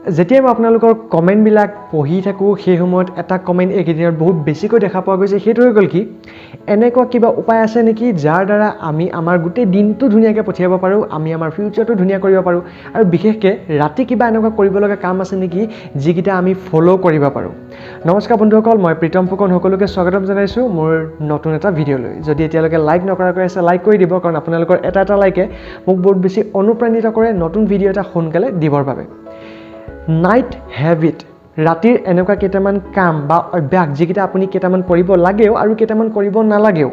যেতিয়া মই আপোনালোকৰ কমেণ্টবিলাক পঢ়ি থাকোঁ সেই সময়ত এটা কমেণ্ট এইকেইদিনত বহুত বেছিকৈ দেখা পোৱা গৈছে। সেইটো হৈ গ'ল কি, এনেকুৱা কিবা উপায় আছে নেকি যাৰ দ্বাৰা আমি আমাৰ গোটেই দিনটো ধুনীয়াকৈ পঠিয়াব পাৰোঁ, আমি আমাৰ ফিউচাৰটো ধুনীয়া কৰিব পাৰোঁ, আৰু বিশেষকৈ ৰাতি কিবা এনেকুৱা কৰিব লগা কাম আছে নেকি যিকেইটা আমি ফ'ল' কৰিব পাৰোঁ। নমস্কাৰ বন্ধুসকল, মই প্ৰীতম ফুকন সকলোকে স্বাগতম জনাইছোঁ মোৰ নতুন এটা ভিডিঅ'লৈ। যদি এতিয়ালৈকে লাইক নকৰাকৈ আছে লাইক কৰি দিব, কাৰণ আপোনালোকৰ এটা লাইকে মোক বহুত বেছি অনুপ্ৰাণিত কৰে নতুন ভিডিঅ' এটা সোনকালে দিবৰ বাবে। নাইট হেবিট, ৰাতিৰ এনেকুৱা কেইটামান কাম বা অভ্যাস যিকেইটা আপুনি কেইটামান কৰিব লাগেও আৰু কেইটামান কৰিব নালাগেও।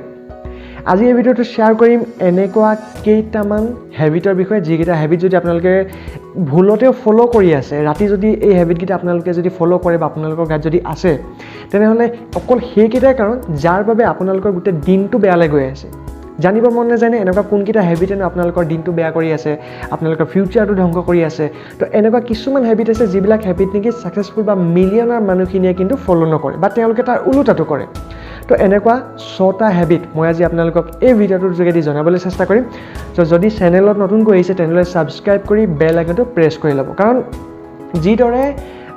আজি এই ভিডিঅ'টো শ্বেয়াৰ কৰিম এনেকুৱা কেইটামান হেবিটৰ বিষয়ে, যিকেইটা হেবিট যদি আপোনালোকে ভুলতেও ফ'ল' কৰি আছে, ৰাতি যদি এই হেবিটকেইটা আপোনালোকে যদি ফ'ল' কৰে বা আপোনালোকৰ গাত যদি আছে, তেনেহ'লে অকল সেইকেইটাই কাৰণ যাৰ বাবে আপোনালোকৰ গোটেই দিনটো বেয়ালৈ গৈ আছে। জানিব মন নাযায়নে এনেকুৱা কোনকেইটা হেবিটেনো আপোনালোকৰ দিনটো বেয়া কৰি আছে, আপোনালোকৰ ফিউচাৰটো ধ্বংস কৰি আছে? তো এনেকুৱা কিছুমান হেবিট আছে যিবিলাক হেবিট নেকি ছাকচেছফুল বা মিলিয়নাৰ মানুহখিনিয়ে কিন্তু ফ'ল' নকৰে বা তেওঁলোকে তাৰ ওলোটাটো কৰে। তো এনেকুৱা 6টা হেবিট মই আজি আপোনালোকক এই ভিডিঅ'টোৰ যোগেদি জনাবলৈ চেষ্টা কৰিম। তো যদি চেনেলত নতুনকৈ আহিছে তেনেহ'লে ছাবস্ক্ৰাইব কৰি বেল আইকনটো প্ৰেছ কৰি ল'ব, কাৰণ যিদৰে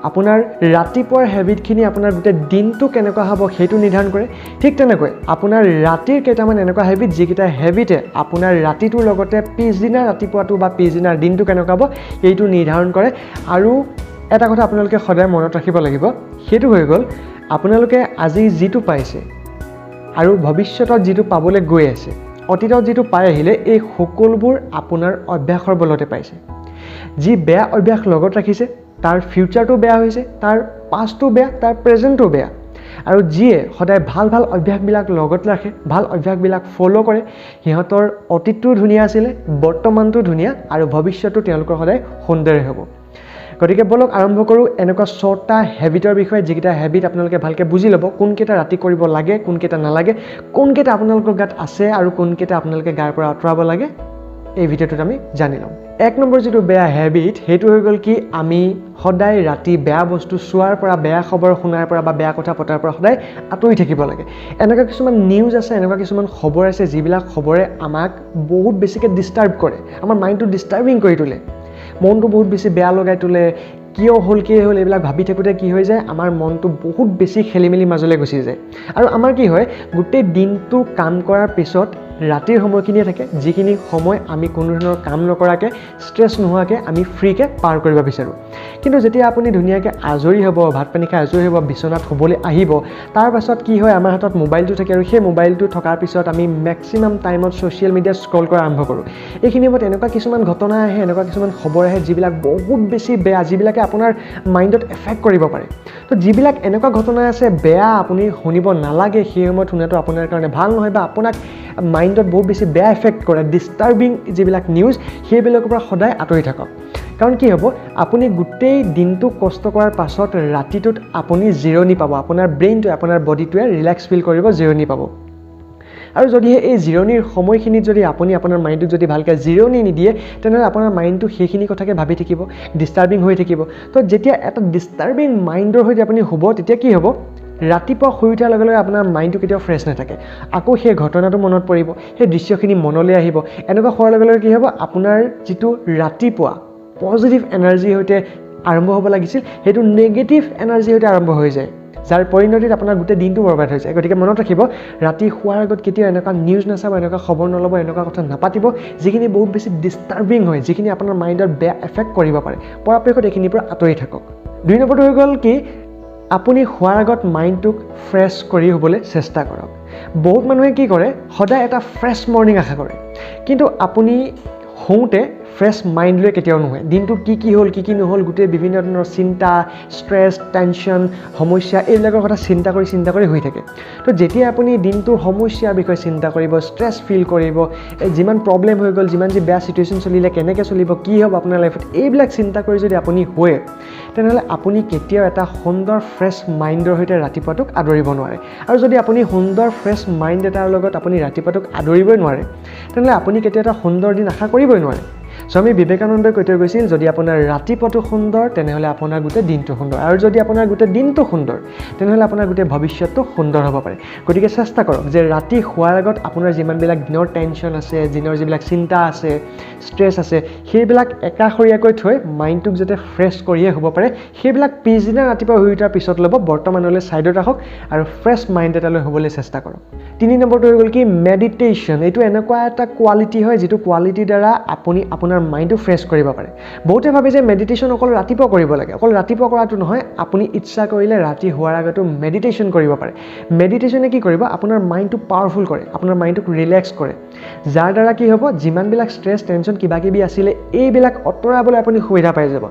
আপোনাৰ ৰাতিপুৱাৰ হেবিটখিনি আপোনাৰ গোটেই দিনটো কেনেকুৱা হ'ব সেইটো নিৰ্ধাৰণ কৰে, ঠিক তেনেকৈ আপোনাৰ ৰাতিৰ কেইটামান এনেকুৱা হেবিট যিকেইটা হেবিটে আপোনাৰ ৰাতিটোৰ লগতে পিছদিনা ৰাতিপুৱাটো বা পিছদিনাৰ দিনটো কেনেকুৱা হ'ব সেইটো নিৰ্ধাৰণ কৰে। আৰু এটা কথা আপোনালোকে সদায় মনত ৰাখিব লাগিব, সেইটো হৈ গ'ল আপোনালোকে আজি যিটো পাইছে আৰু ভৱিষ্যতত যিটো পাবলৈ গৈ আছে, অতীতত যিটো পাই আহিলে, এই সকলোবোৰ আপোনাৰ অভ্যাসৰ বলতে পাইছে। যি বেয়া অভ্যাস লগত ৰাখিছে তাৰ ফিউচাৰটো বেয়া হৈছে, তাৰ পাষ্টটো বেয়া, তাৰ প্ৰেজেণ্টটো বেয়া। আৰু যিয়ে সদায় ভাল অভ্যাসবিলাক লগত ৰাখে, ভাল অভ্যাসবিলাক ফ'ল' কৰে, সিহঁতৰ অতীতটো ধুনীয়া আছিলে, বৰ্তমানটো ধুনীয়া, আৰু ভৱিষ্যতটো তেওঁলোকৰ সদায় সুন্দৰে হ'ব। গতিকে ব'লক আৰম্ভ কৰোঁ এনেকুৱা 6টা হেবিটৰ বিষয়ে, যিকেইটা হেবিট আপোনালোকে ভালকৈ বুজি ল'ব, কোনকেইটা ৰাতি কৰিব লাগে, কোনকেইটা নালাগে, কোনকেইটা আপোনালোকৰ গাত আছে আৰু কোনকেইটা আপোনালোকে গাৰ পৰা আঁতৰাব লাগে, এই ভিডিঅ'টোত আমি জানি ল'ম। 1 নম্বৰ যিটো বেয়া হেবিট সেইটো হৈ গ'ল কি, আমি সদায় ৰাতি বেয়া বস্তু চোৱাৰ পৰা, বেয়া খবৰ শুনাৰ পৰা বা বেয়া কথা পতাৰ পৰা সদায় আঁতৰি থাকিব লাগে। এনেকুৱা কিছুমান নিউজ আছে, এনেকুৱা কিছুমান খবৰ আছে যিবিলাক খবৰে আমাক বহুত বেছিকৈ ডিষ্টাৰ্ব কৰে, আমাৰ মাইণ্ডটো ডিষ্টাৰ্বিং কৰি তোলে, মনটো বহুত বেছি বেয়া লগাই তোলে। কিয় হ'ল এইবিলাক ভাবি থাকোঁতে কি হৈ যায়, আমাৰ মনটো বহুত বেছি খেলিমেলি মাজলৈ গুচি যায়। আৰু আমাৰ কি হয়, গোটেই দিনটো কাম কৰাৰ পিছত ৰাতিৰ সময়খিনিয়ে থাকে, যিখিনি সময় আমি কোনো ধৰণৰ কাম নকৰাকৈ, ষ্ট্ৰেছ নোহোৱাকৈ আমি ফ্ৰীকৈ পাৰ কৰিব বিচাৰোঁ। কিন্তু যেতিয়া আপুনি ধুনীয়াকৈ আজৰি হ'ব, ভাত পানী খাই আজৰি হ'ব, বিচনাত শুবলৈ আহিব, তাৰ পাছত কি হয়, আমাৰ হাতত মোবাইলটো থাকে, আৰু সেই মোবাইলটো থকাৰ পিছত আমি মেক্সিমাম টাইমত ছ'চিয়েল মিডিয়া স্ক্ৰল কৰা আৰম্ভ কৰোঁ। এইখিনি সময়ত এনেকুৱা কিছুমান ঘটনা আহে, এনেকুৱা কিছুমান খবৰ আহে যিবিলাক বহুত বেছি বেয়া, যিবিলাকে আপোনাৰ মাইণ্ডত এফেক্ট কৰিব পাৰে। তো যিবিলাক এনেকুৱা ঘটনা আছে বেয়া, আপুনি শুনিব নালাগে, সেই সময়ত শুনাটো আপোনাৰ কাৰণে ভাল নহয়, বা আপোনাক মাইণ্ডত বহুত বেছি বেয়া এফেক্ট কৰে, ডিষ্টাৰ্বিং যিবিলাক নিউজ, সেইবিলাকৰ পৰা সদায় আঁতৰি থাকক। কাৰণ কি হ'ব, আপুনি গোটেই দিনটো কষ্ট কৰাৰ পাছত ৰাতিটোত আপুনি জিৰণি পাব, আপোনাৰ ব্ৰেইনটোৱে, আপোনাৰ বডিটোৱে ৰিলেক্স ফিল কৰিব, জিৰণি পাব। আৰু যদিহে এই জিৰণিৰ সময়খিনিত যদি আপুনি আপোনাৰ মাইণ্ডটোক যদি ভালকৈ জিৰণি নিদিয়ে, তেনেহ'লে আপোনাৰ মাইণ্ডটো সেইখিনি কথাকে ভাবি থাকিব, ডিষ্টাৰ্বিং হৈ থাকিব। তো যেতিয়া এটা ডিষ্টাৰ্বিং মাইণ্ডৰ সৈতে আপুনি শুব, তেতিয়া কি হ'ব, ৰাতিপুৱা শুই উঠাৰ লগে লগে আপোনাৰ মাইণ্ডটো কেতিয়াও ফ্ৰেছ নাথাকে, আকৌ সেই ঘটনাটো মনত পৰিব, সেই দৃশ্যখিনি মনলৈ আহিব। এনেকুৱা হোৱাৰ লগে লগে কি হ'ব, আপোনাৰ যিটো ৰাতিপুৱা পজিটিভ এনাৰ্জিৰ সৈতে আৰম্ভ হ'ব লাগিছিল, সেইটো নেগেটিভ এনাৰ্জিৰ সৈতে আৰম্ভ হৈ যায়, যাৰ পৰিণতিত আপোনাৰ গোটেই দিনটো বৰবাদ হৈ যায়। গতিকে মনত ৰাখিব, ৰাতি শোৱাৰ আগত কেতিয়াও এনেকুৱা নিউজ নাচাব, এনেকুৱা খবৰ নল'ব, এনেকুৱা কথা নাপাতিব যিখিনি বহুত বেছি ডিষ্টাৰ্বিং হয়, যিখিনি আপোনাৰ মাইণ্ডত বেয়া এফেক্ট কৰিব পাৰে। পৰাপক্ষত এইখিনিৰ পৰা আঁতৰি থাকক। 2 নম্বৰটো হৈ গ'ল কি, আপুনি শোৱাৰ আগত মাইণ্ডটোক ফ্ৰেছ কৰি হ'বলৈ চেষ্টা কৰক। বহুত মানুহে কি কৰে, সদায় এটা ফ্ৰেছ মৰ্ণিং আশা কৰে, কিন্তু আপুনি শুওঁতে ফ্ৰেছ মাইণ্ড লৈ কেতিয়াও নহয়। দিনটোত কি হ'ল, কি নহ'ল, গোটেই বিভিন্ন ধৰণৰ চিন্তা, ষ্ট্ৰেছ, টেনশ্যন, সমস্যা, এইবিলাকৰ কথা চিন্তা কৰি হৈ থাকে। তো যেতিয়া আপুনি দিনটোৰ সমস্যাৰ বিষয়ে চিন্তা কৰিব, ষ্ট্ৰেছ ফিল কৰিব, যিমান প্ৰব্লেম হৈ গ'ল, যিমান যি বেয়া চিটুৱেশ্যন চলিলে, কেনেকৈ চলিব, কি হ'ব আপোনাৰ লাইফত, এইবিলাক চিন্তা কৰি যদি আপুনি শুৱে, তেনেহ'লে আপুনি কেতিয়াও এটা সুন্দৰ ফ্ৰেছ মাইণ্ডৰ সৈতে ৰাতিপুৱাটোক আদৰিব নোৱাৰে। আৰু যদি আপুনি সুন্দৰ ফ্ৰেছ মাইণ্ড এটাৰ লগত আপুনি ৰাতিপুৱাটোক আদৰিবই নোৱাৰে, তেনেহ'লে আপুনি কেতিয়াও এটা সুন্দৰ দিন আশা কৰিবই নোৱাৰে। স্বামী বিবেকানন্দই কৈ থৈ গৈছিল যদি আপোনাৰ ৰাতিপুৱাটো সুন্দৰ তেনেহ'লে আপোনাৰ গোটেই দিনটো সুন্দৰ আৰু যদি আপোনাৰ গোটেই দিনটো সুন্দৰ তেনেহ'লে আপোনাৰ গোটেই ভৱিষ্যতটো সুন্দৰ হ'ব পাৰে গতিকে চেষ্টা কৰক যে ৰাতি শোৱাৰ আগত আপোনাৰ যিমানবিলাক দিনৰ টেনশ্যন আছে দিনৰ যিবিলাক চিন্তা আছে ষ্ট্ৰেছ আছে সেইবিলাক একাষৰীয়াকৈ থৈ মাইণ্ডটোক যাতে ফ্ৰেছ কৰিয়ে হ'ব পাৰে সেইবিলাক পিছদিনা ৰাতিপুৱা শুই উঠাৰ পিছত ল'ব বৰ্তমানলৈ ছাইডত ৰাখক আৰু ফ্ৰেছ মাইণ্ড এটালৈ হ'বলৈ চেষ্টা কৰক 3 নম্বৰটো হৈ গ'ল কি মেডিটেশ্যন এইটো এনেকুৱা এটা কোৱালিটি হয় যিটো কোৱালিটিৰ দ্বাৰা আপুনি আপোনাৰ মাইণ্ডটো ফ্ৰেছ কৰিব পাৰে বহুতে ভাবে যে মেডিটেশ্যন অকল ৰাতিপুৱা কৰিব লাগে অকল ৰাতিপুৱা কৰাটো নহয় আপুনি ইচ্ছা কৰিলে ৰাতি হোৱাৰ আগতো মেডিটেশ্যন কৰিব পাৰে মেডিটেশ্যনে কি কৰিব আপোনাৰ মাইণ্ডটো পাৱাৰফুল কৰে আপোনাৰ মাইণ্ডটোক ৰিলেক্স কৰে যাৰ দ্বাৰা কি হ'ব যিমানবিলাক ষ্ট্ৰেছ টেনশ্যন কিবা কিবি আছিলে এইবিলাক আঁতৰাবলৈ আপুনি সুবিধা পাই যাব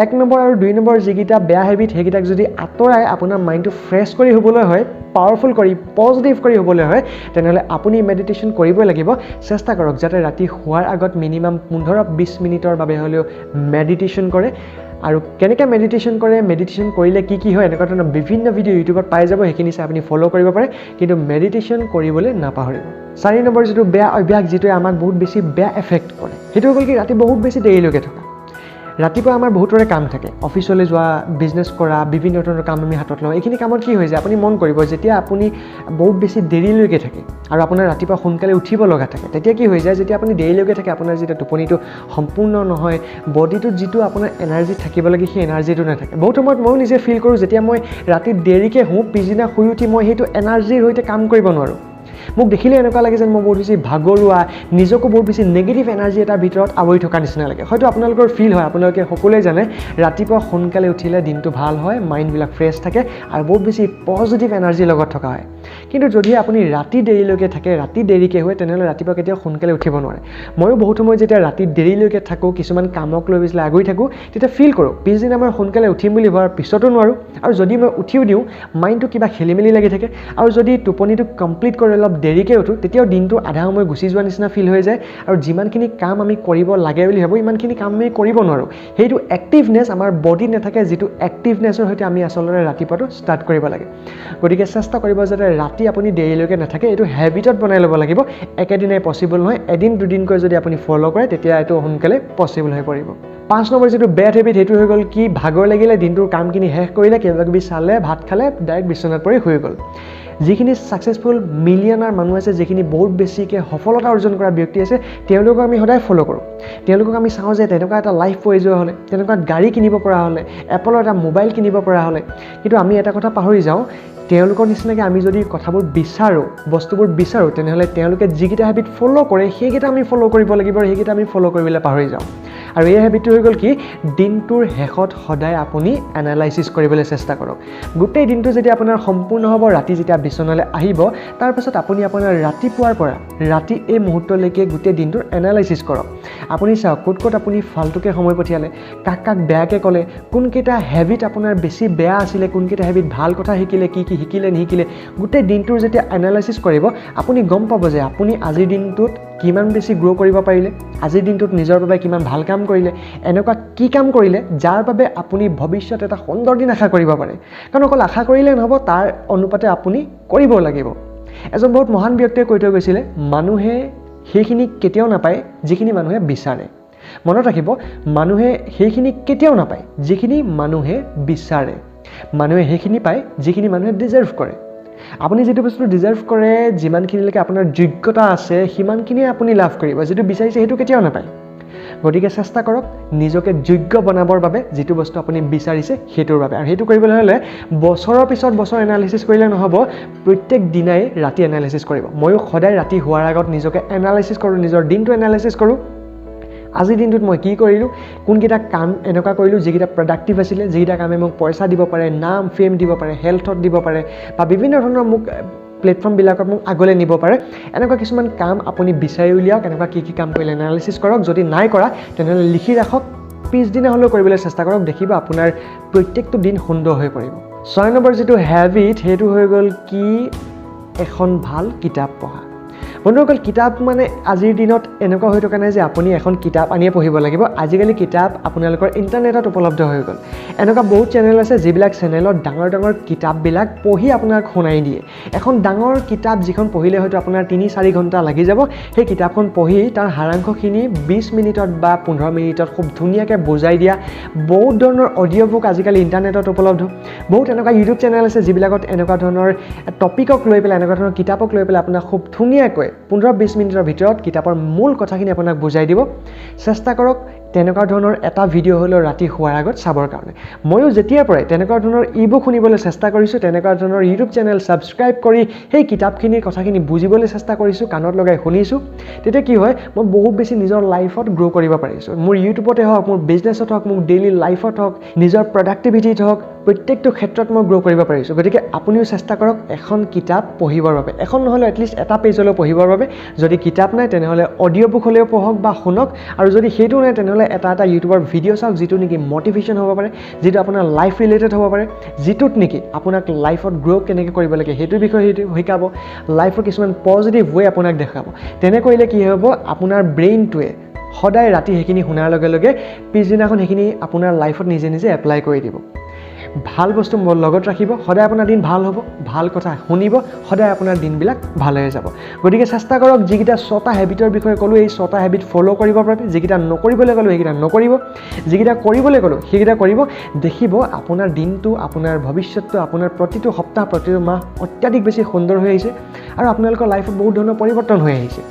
1 নম্বৰ আৰু 2 নম্বৰ যিকেইটা বেয়া হেবিট সেইকেইটাক যদি আঁতৰাই আপোনাৰ মাইণ্ডটো ফ্ৰেছ কৰি হ'বলৈ হয় পাৱাৰফুল কৰি পজিটিভ কৰি হ'বলৈ হয় তেনেহ'লে আপুনি মেডিটেশ্যন কৰিবই লাগিব চেষ্টা কৰক যাতে ৰাতি শোৱাৰ আগত মিনিমাম 15-20 মিনিটৰ বাবে হ'লেও মেডিটেশ্যন কৰে আৰু কেনেকৈ মেডিটেশ্যন কৰে মেডিটেশ্যন কৰিলে কি হয় এনেকুৱা ধৰণৰ বিভিন্ন ভিডিঅ' ইউটিউবত পাই যাব সেইখিনি চাই আপুনি ফ'ল' কৰিব পাৰে কিন্তু মেডিটেশ্যন কৰিবলৈ নাপাহৰিব 4 নম্বৰ যিটো বেয়া অভ্যাস যিটোৱে আমাক বহুত বেছি বেয়া এফেক্ট কৰে সেইটো হ'ল কি ৰাতি বহুত বেছি দেৰিলৈকে থকা ৰাতিপুৱা আমাৰ বহুতৰে কাম থাকে অফিচলৈ যোৱা বিজনেছ কৰা বিভিন্ন ধৰণৰ কাম আমি হাতত লওঁ এইখিনি কামত কি হৈ যায় আপুনি মন কৰিব যেতিয়া আপুনি বহুত বেছি দেৰিলৈকে থাকে আৰু আপোনাৰ ৰাতিপুৱা সোনকালে উঠিব লগা থাকে তেতিয়া কি হৈ যায় যেতিয়া আপুনি দেৰিলৈকে থাকে আপোনাৰ যেতিয়া টোপনিটো সম্পূৰ্ণ নহয় বডিটোত যিটো আপোনাৰ এনাৰ্জি থাকিব লাগে সেই এনাৰ্জিটো নাথাকে বহুত সময়ত ময়ো নিজে ফিল কৰোঁ যেতিয়া মই ৰাতি দেৰিকৈ শুওঁ পিছদিনা শুই উঠি মই সেইটো এনাৰ্জিৰ সৈতে কাম কৰিব নোৱাৰোঁ মোক দেখিলে এনেকুৱা লাগে যেন মই বহুত বেছি ভাগৰুৱা নিজকো বহুত বেছি নেগেটিভ এনাৰ্জি এটাৰ ভিতৰত আৱৰি থকা নিচিনা লাগে হয়তো আপোনালোকৰ ফিল হয় আপোনালোকে সকলোৱে জানে ৰাতিপুৱা সোনকালে উঠিলে দিনটো ভাল হয় মাইণ্ডবিলাক ফ্ৰেছ থাকে আৰু বহুত বেছি পজিটিভ এনাৰ্জিৰ লগত থকা হয় কিন্তু যদি আপুনি ৰাতি দেৰিলৈকে থাকে ৰাতি দেৰিকৈ হয় তেনেহ'লে ৰাতিপুৱা কেতিয়াও সোনকালে উঠিব নোৱাৰে ময়ো বহুত সময় যেতিয়া ৰাতি দেৰিলৈকে থাকোঁ কিছুমান কামক লৈ পেলাই আগুৰি থাকোঁ তেতিয়া ফিল কৰোঁ পিছদিনা মই সোনকালে উঠিম বুলি হোৱাৰ পিছতো নোৱাৰোঁ আৰু যদি মই উঠিও দিওঁ মাইণ্ডটো কিবা খেলি মেলি লাগি থাকে আৰু যদি টোপনিটো কমপ্লিট কৰি অলপ দেৰিকৈ উঠোঁ তেতিয়াও দিনটো আধা সময় গুচি যোৱা নিচিনা ফিল হৈ যায় আৰু যিমানখিনি কাম আমি কৰিব লাগে বুলি ভাবোঁ ইমানখিনি কাম আমি কৰিব নোৱাৰোঁ সেইটো এক্টিভনেছ আমাৰ বডিত নাথাকে যিটো এক্টিভনেছৰ সৈতে আমি আচলতে ৰাতিপুৱাটো ষ্টাৰ্ট কৰিব লাগে গতিকে চেষ্টা কৰিব যাতে ৰাতি আপুনি দেৰিলৈকে নাথাকে এইটো হেবিটত বনাই ল'ব লাগিব একেদিনাই পচিবল নহয় এদিন দুদিনকৈ যদি আপুনি ফ'ল' কৰে তেতিয়া এইটো সোনকালে পচিবল হৈ পৰিব 5 নম্বৰ যিটো বেড হেবিট সেইটো হৈ গ'ল কি ভাগৰ লাগিলে দিনটোৰ কামখিনি শেষ কৰিলে কিবা কিবি চালে ভাত খালে ডাইৰেক্ট বিচনাত পৰি শুই গ'ল যিখিনি ছাকচেছফুল মিলিয়নাৰ মানুহ আছে যিখিনি বহুত বেছিকৈ সফলতা অৰ্জন কৰা ব্যক্তি আছে তেওঁলোকক আমি সদায় ফ'ল' কৰোঁ তেওঁলোকক আমি চাওঁ যে তেনেকুৱা এটা লাইফ পোৱা যোৱা হ'লে তেনেকুৱা গাড়ী কিনিব পৰা হ'লে এপলৰ এটা মোবাইল কিনিব পৰা হ'লে কিন্তু আমি এটা কথা পাহৰি যাওঁ তেওঁলোকৰ নিচিনাকৈ আমি যদি কথাবোৰ বিচাৰোঁ বস্তুবোৰ বিচাৰোঁ তেনেহ'লে তেওঁলোকে যিকেইটা হেবিট ফ'ল' কৰে সেইকেইটা আমি ফ'ল' কৰিব লাগিব আৰু সেইকেইটা আমি ফ'ল' কৰিবলৈ পাহৰি যাওঁ আৰু এই হেবিটটো হৈ গ'ল কি দিনটোৰ শেষত সদায় আপুনি এনালাইচিছ কৰিবলৈ চেষ্টা কৰক গোটেই দিনটো যেতিয়া আপোনাৰ সম্পূৰ্ণ হ'ব ৰাতি যেতিয়া বিচনালৈ আহিব তাৰপাছত আপুনি আপোনাৰ ৰাতিপুৱাৰ পৰা ৰাতি এই মুহূৰ্তলৈকে গোটেই দিনটোৰ এনালাইচিছ কৰক আপুনি চাওক ক'ত আপুনি ফাল্টুকৈ সময় পঠিয়ালে কাক বেয়াকৈ ক'লে কোনকেইটা হেবিট আপোনাৰ বেছি বেয়া আছিলে কোনকেইটা হেবিট ভাল কথা শিকিলে কি শিকিলে নিশিকিলে গোটেই দিনটোৰ যেতিয়া এনালাইচিছ কৰিব আপুনি গম পাব যে আপুনি আজিৰ দিনটোত কিমান বেছি গ্ৰ' কৰিব পাৰিলে আজিৰ দিনটোত নিজৰ বাবে কিমান ভাল কাম কৰিলে এনেকুৱা কি কাম কৰিলে যাৰ বাবে আপুনি ভৱিষ্যত এটা সুন্দৰ দিন আশা কৰিব পাৰে কাৰণ অকল আশা কৰিলে নহ'ব তাৰ অনুপাতে আপুনি কৰিব লাগিব এজন বহুত মহান ব্যক্তিয়ে কৈ থৈ গৈছিলে মানুহে সেইখিনি কেতিয়াও নাপায় যিখিনি মানুহে বিচাৰে মনত ৰাখিব মানুহে সেইখিনি কেতিয়াও নাপায় যিখিনি মানুহে বিচাৰে মানুহে সেইখিনি পায় যিখিনি মানুহে ডিজাৰ্ভ কৰে আপুনি যিটো বস্তু ডিজাৰ্ভ কৰে যিমানখিনিলৈকে আপোনাৰ যোগ্যতা আছে সিমানখিনিয়ে আপুনি লাভ কৰিব যিটো বিচাৰিছে সেইটো কেতিয়াও নাপায় গতিকে চেষ্টা কৰক নিজকে যোগ্য বনাবৰ বাবে যিটো বস্তু আপুনি বিচাৰিছে সেইটোৰ বাবে আৰু সেইটো কৰিবলৈ হ'লে বছৰৰ পিছত বছৰ এনালাইচিছ কৰিলে নহ'ব প্ৰত্যেক দিনাই ৰাতি এনালাইচিছ কৰিব ময়ো সদায় ৰাতি হোৱাৰ আগত নিজকে এনালাইচিছ কৰোঁ নিজৰ দিনটো এনালাইচিছ কৰোঁ আজিৰ দিনটোত মই কি কৰিলোঁ কোনকেইটা কাম এনেকুৱা কৰিলোঁ যিকেইটা প্ৰডাক্টিভ আছিলে যিকেইটা কামে মোক পইচা দিব পাৰে নাম ফেম দিব পাৰে হেল্থত দিব পাৰে বা বিভিন্ন ধৰণৰ মোক প্লেটফৰ্মবিলাকত মোক আগলৈ নিব পাৰে এনেকুৱা কিছুমান কাম আপুনি বিচাৰি উলিয়াওক এনেকুৱা কি কাম কৰিলে এনালাইচিছ কৰক যদি নাই কৰা তেনেহ'লে লিখি ৰাখক পিছদিনা হ'লেও কৰিবলৈ চেষ্টা কৰক দেখিব আপোনাৰ প্ৰত্যেকটো দিন সুন্দৰ হৈ পৰিব 6 নম্বৰ যিটো হেবিট সেইটো হৈ গ'ল কি এখন ভাল কিতাপ পঢ়া বন্ধুসকল কিতাপ মানে আজিৰ দিনত এনেকুৱা হৈ থকা নাই যে আপুনি এখন কিতাপ আনিয়ে পঢ়িব লাগিব আজিকালি কিতাপ আপোনালোকৰ ইণ্টাৰনেটত উপলব্ধ হৈ গ'ল এনেকুৱা বহুত চেনেল আছে যিবিলাক চেনেলত ডাঙৰ ডাঙৰ কিতাপবিলাক পঢ়ি আপোনাক শুনাই দিয়ে এখন ডাঙৰ কিতাপ যিখন পঢ়িলে হয়তো আপোনাৰ 3-4 ঘণ্টা লাগি যাব সেই কিতাপখন পঢ়ি তাৰ সাৰাংশখিনি 20 মিনিটত বা 15 মিনিটত খুব ধুনীয়াকৈ বুজাই দিয়া বহুত ধৰণৰ অডিঅ' বুক আজিকালি ইণ্টাৰনেটত উপলব্ধ বহুত এনেকুৱা ইউটিউব চেনেল আছে যিবিলাকত এনেকুৱা ধৰণৰ টপিকক লৈ পেলাই এনেকুৱা ধৰণৰ কিতাপক লৈ পেলাই আপোনাক খুব ধুনীয়াকৈ 15-20 মিনিটৰ ভিতৰত কিতাপৰ মূল কথাখিনি আপোনাক বুজাই দিব চেষ্টা কৰক তেনেকুৱা ধৰণৰ এটা ভিডিঅ' হ'লেও ৰাতি শুৱাৰ আগত চাবৰ কাৰণে ময়ো যেতিয়াৰ পৰাই তেনেকুৱা ধৰণৰ ইবুক শুনিবলৈ চেষ্টা কৰিছোঁ তেনেকুৱা ধৰণৰ ইউটিউব চেনেল ছাবস্ক্ৰাইব কৰি সেই কিতাপখিনিৰ কথাখিনি বুজিবলৈ চেষ্টা কৰিছোঁ কাণত লগাই শুনিছোঁ তেতিয়া কি হয় মই বহুত বেছি নিজৰ লাইফত গ্ৰ' কৰিব পাৰিছোঁ মোৰ ইউটিউবতে হওক মোৰ বিজনেছত হওক মোৰ ডেইলি লাইফত হওক নিজৰ প্ৰডাক্টিভিটিত হওক প্ৰত্যেকটো ক্ষেত্ৰত মই গ্ৰ' কৰিব পাৰিছোঁ গতিকে আপুনিও চেষ্টা কৰক এখন কিতাপ পঢ়িবৰ বাবে এখন নহ'লে এটলিষ্ট এটা পেজ হ'লেও পঢ়িবৰ বাবে যদি কিতাপ নাই তেনেহ'লে অডিঅ' বুক হ'লেও পঢ়ক বা শুনক আৰু যদি সেইটো নাই তেনেহ'লে এটা ইউটিউবৰ ভিডিঅ' চাওক যিটো নেকি মটিভেশ্যন হ'ব পাৰে যিটো আপোনাৰ লাইফ ৰিলেটেড হ'ব পাৰে যিটোত নেকি আপোনাক লাইফত গ্ৰ' কেনেকৈ কৰিব লাগে সেইটোৰ বিষয়ে শিকাব লাইফৰ কিছুমান পজিটিভ ৱে আপোনাক দেখাব তেনে কৰিলে কি হ'ব আপোনাৰ ব্ৰেইনটোৱে সদায় ৰাতি সেইখিনি শুনাৰ লগে লগে পিছদিনাখন সেইখিনি আপোনাৰ লাইফত নিজে নিজে এপ্লাই কৰি দিব ভাল বস্তু লগত ৰাখিব সদায় আপোনাৰ দিন ভাল হ'ব ভাল কথা শুনিব সদায় আপোনাৰ দিনবিলাক ভাল হৈ যাব গতিকে চেষ্টা কৰক যিকেইটা 6টা হেবিটৰ বিষয়ে ক'লোঁ এই 6টা হেবিট ফ'ল' কৰিব বাবে যিকেইটা নকৰিবলৈ ক'লোঁ সেইকেইটা নকৰিব যিকেইটা কৰিবলৈ ক'লোঁ সেইকেইটা কৰিব দেখিব আপোনাৰ দিনটো আপোনাৰ ভৱিষ্যতটো আপোনাৰ প্ৰতিটো সপ্তাহ প্ৰতিটো মাহ অত্যাধিক বেছি সুন্দৰ হৈ আহিছে আৰু আপোনালোকৰ লাইফত বহুত ধৰণৰ পৰিৱৰ্তন হৈ আহিছে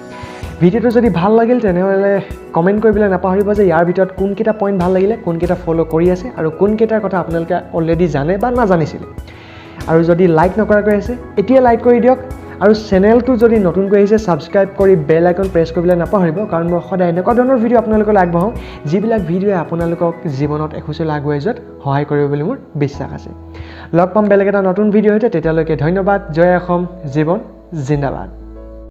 ভিডিঅ'টো যদি ভাল লাগিল তেনেহ'লে কমেণ্ট কৰিবলৈ নাপাহৰিব যে ইয়াৰ ভিতৰত কোনকেইটা পইণ্ট ভাল লাগিলে কোনকেইটা ফ'ল' কৰি আছে আৰু কোনকেইটাৰ কথা আপোনালোকে অলৰেডি জানে বা নাজানিছিলে আৰু যদি লাইক নকৰাকৈ আছে এতিয়া লাইক কৰি দিয়ক আৰু চেনেলটো যদি নতুনকৈ আহিছে ছাবস্ক্ৰাইব কৰি বেল আইকন প্ৰেছ কৰিবলৈ নাপাহৰিব কাৰণ মই সদায় এনেকুৱা ধৰণৰ ভিডিঅ' আপোনালোকলৈ আগবঢ়াওঁ যিবিলাক ভিডিঅ'ই আপোনালোকক জীৱনত এখোজলৈ আগুৱাই যোৱাত সহায় কৰিব বুলি মোৰ বিশ্বাস আছে লগ পাম বেলেগ এটা নতুন ভিডিঅ' সৈতে তেতিয়ালৈকে ধন্যবাদ জয় অসম জীৱন জিন্দাবাদ